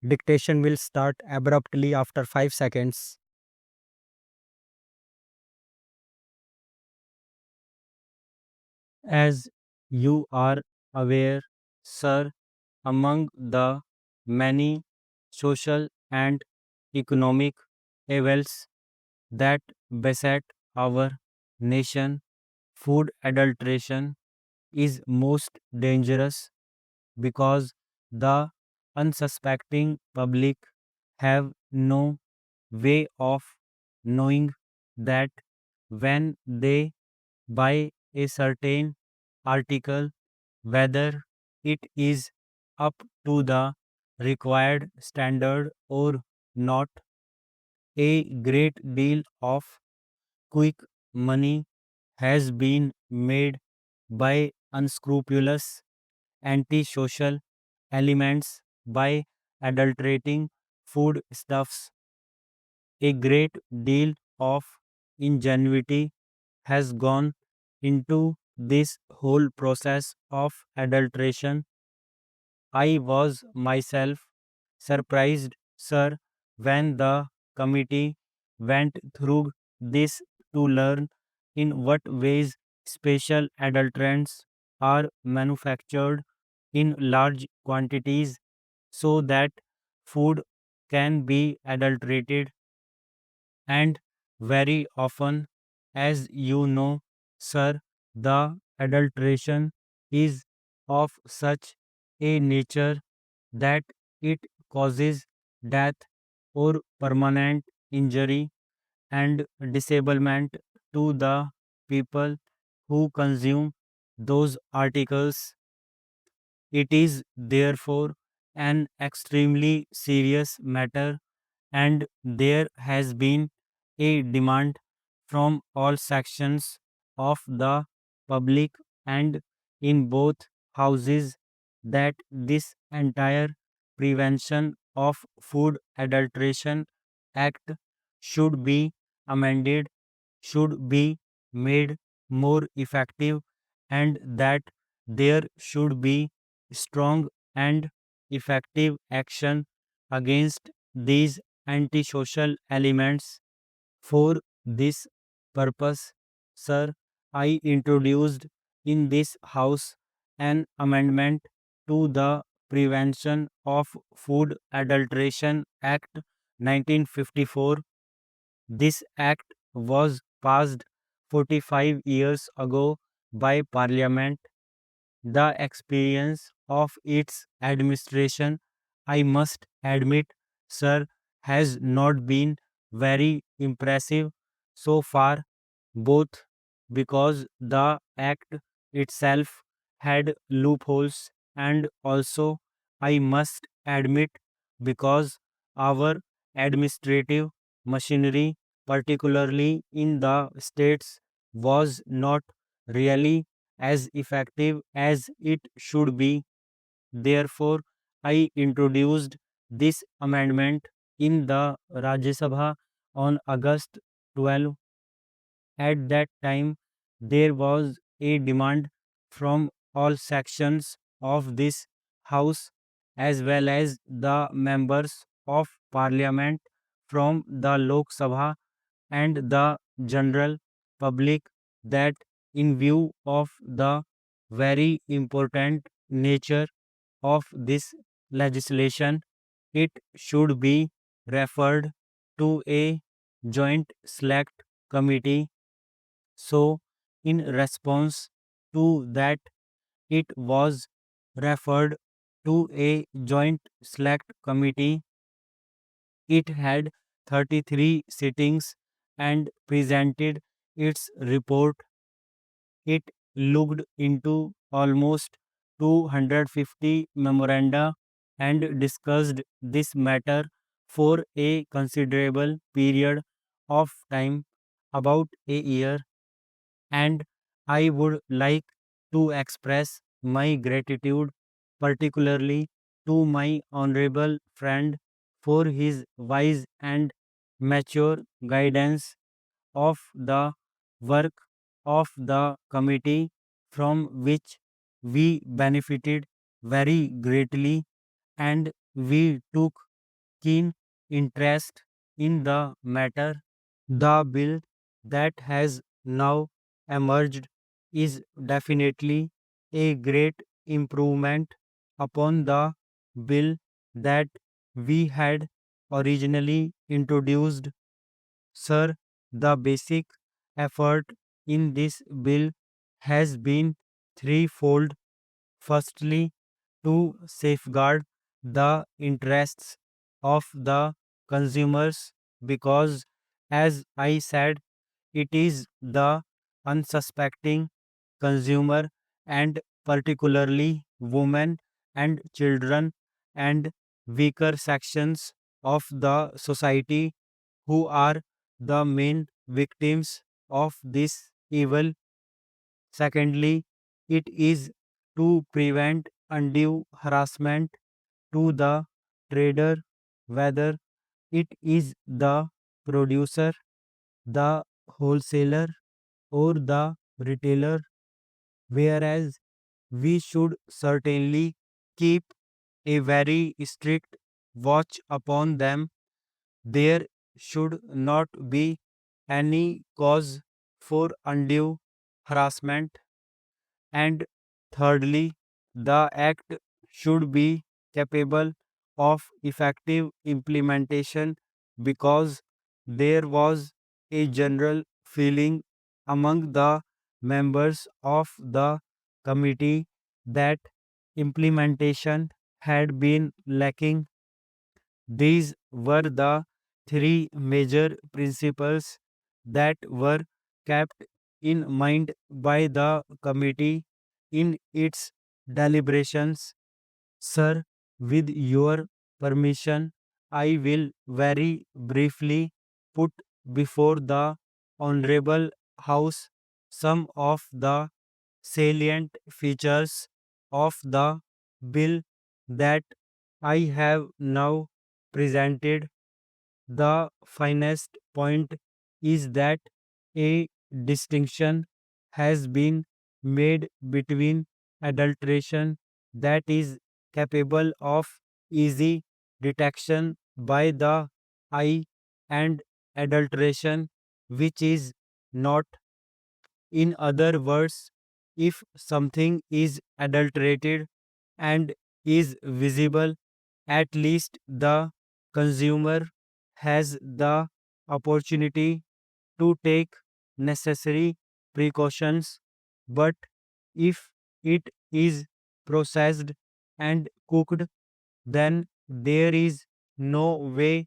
Dictation will start abruptly after 5 seconds. As you are aware, sir, among the many social and economic evils that beset our nation, food adulteration is most dangerous because the unsuspecting public have no way of knowing that when they buy a certain article, whether it is up to the required standard or not. A great deal of quick money has been made by unscrupulous antisocial elements by adulterating food stuffs. A great deal of ingenuity has gone into this whole process of adulteration. I was myself surprised, sir, when the committee went through this to learn in what ways special adulterants are manufactured in large quantities so that food can be adulterated. And very often, as you know, sir, the adulteration is of such a nature that it causes death or permanent injury and disablement to the people who consume those articles. It is therefore an extremely serious matter, and there has been a demand from all sections of the public and in both houses that this entire Prevention of Food Adulteration Act should be amended, should be made more effective, and that there should be strong and effective action against these antisocial elements. For this purpose, sir, I introduced in this House an amendment to the Prevention of Food Adulteration Act 1954. This act was passed 45 years ago by Parliament. The experience of its administration, I must admit, sir, has not been very impressive so far, both because the act itself had loopholes and also, I must admit, because our administrative machinery, particularly in the states, was not really as effective as it should be. Therefore, I introduced this amendment in the Rajya Sabha on August 12. At that time, there was a demand from all sections of this House as well as the members of Parliament from the Lok Sabha and the general public that in view of the very important nature of this legislation, it should be referred to a joint select committee. So, in response to that, it was referred to a joint select committee. It had 33 sittings and presented its report. It looked into almost 250 memoranda and discussed this matter for a considerable period of time, about a year, and I would like to express my gratitude particularly to my honorable friend for his wise and mature guidance of the work of the committee, from which we benefited very greatly, and we took keen interest in the matter. The bill that has now emerged is definitely a great improvement upon the bill that we had originally introduced. Sir, the basic effort in this bill has been threefold. Firstly, to safeguard the interests of the consumers, because, as I said, it is the unsuspecting consumer, and particularly women and children and weaker sections of the society, who are the main victims of this evil. Secondly, it is to prevent undue harassment to the trader, whether it is the producer, the wholesaler, or the retailer, whereas we should certainly keep a very strict watch upon them. There should not be any cause for undue harassment. And thirdly, the Act should be capable of effective implementation, because there was a general feeling among the members of the committee that implementation had been lacking. These were the three major principles that were kept in mind by the committee in its deliberations. Sir, with your permission, I will very briefly put before the Honorable House some of the salient features of the bill that I have now presented. The finest point is that a distinction has been made between adulteration that is capable of easy detection by the eye and adulteration which is not. In other words, if something is adulterated and is visible, at least the consumer has the opportunity to take necessary precautions. But if it is processed and cooked, then there is no way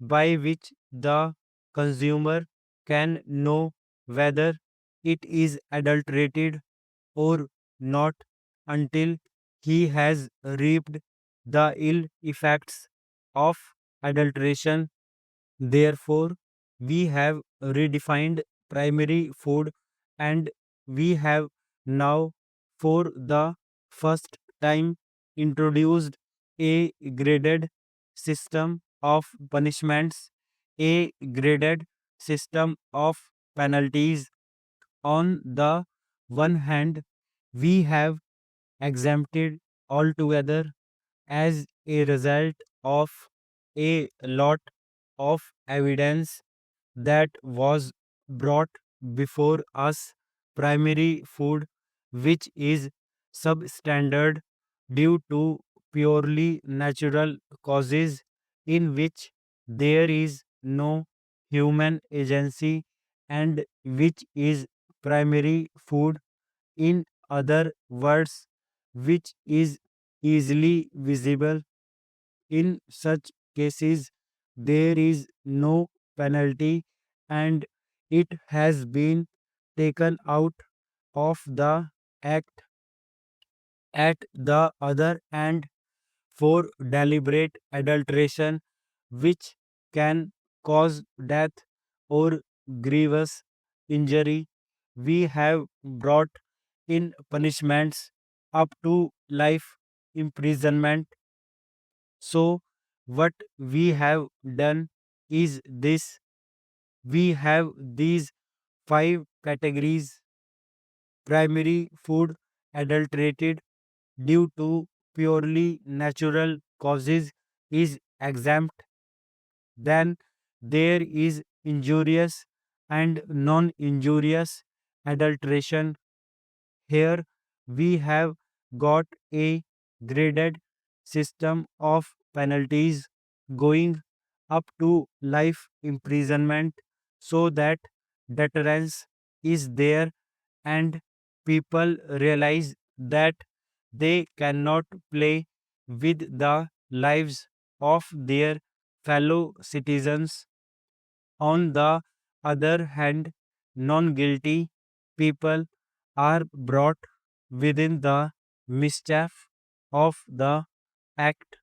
by which the consumer can know whether it is adulterated or not until he has reaped the ill effects of adulteration. Therefore, we have redefined primary food, and we have now, for the first time, introduced a graded system of punishments, a graded system of penalties. On the one hand, we have exempted altogether, as a result of a lot of evidence that was brought before us, primary food which is substandard due to purely natural causes, in which there is no human agency, and which is primary food, in other words, which is easily visible. In such cases, there is no penalty, and it has been taken out of the act. At the other hand, for deliberate adulteration, which can cause death or grievous injury, we have brought in punishments up to life imprisonment. So, what we have done is this: we have these five categories. Primary food adulterated due to purely natural causes is exempt. Then there is injurious and non injurious adulteration. Here we have got a graded system of penalties going up to life imprisonment so that deterrence is there and people realize that they cannot play with the lives of their fellow citizens. On the other hand, non guilty people are brought within the mischief of the act.